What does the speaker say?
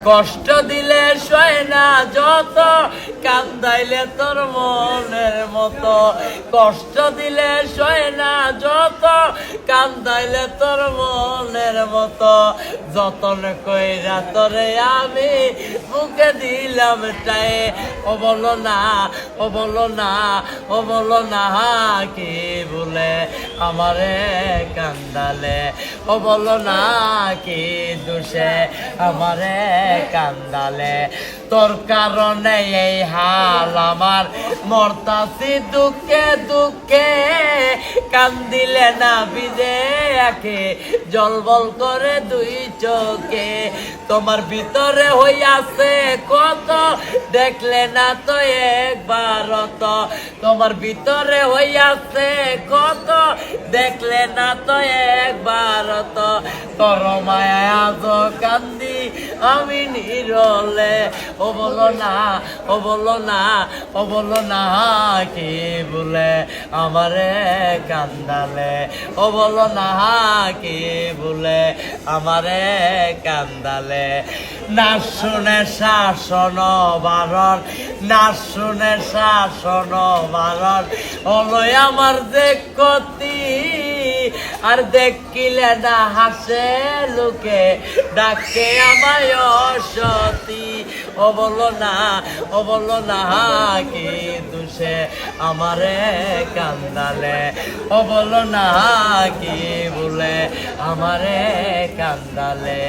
কষ্ট দিলে সয় না যত, কান্দাইলে তোর মনের মতো। কষ্ট দিলে সয় না যত, কান্দাইলে তোর মনের মতো। যতন কইরা তোরে আমি বুকে দিলাম চাই। ও বলো না, ও বলো না, ও বলো না, কি বলে আমারে কান্দালে। ও বলো না, কি দোষে আমারে কান্দালে। তোর কারণে এই হাল আমার, মরতাছি দুঃখে দুঃখে। কান্দিলে না বিদে আঁখে, জলবল করে দুই চোখে। তোমার ভিতরে হইয়াছে কত, দেখলে না তো একবার তো। তোমার ভিতরে হইয়াছে কত, দেখলে না তো একবার তো। তোর মায়া আজ কান্দি আমি নিরলে। ও বলো না, ও বলো না, ও বলো না, কি বলে আমারে কান্দালে। ও বলো না, কি বলে আমারে কান্দালে। না শুনে শাসন বারণ, না শুনে শাসন বারণ, হলো আমার যে ক্ষতি। আর দেখিলে না হাসে লোকে, ডাকে আমায় অসতী। ও বলো না, ও বলো না, কি দোষে আমারে কান্দালে। ও বলো না, কি বলে আমারে কান্দালে।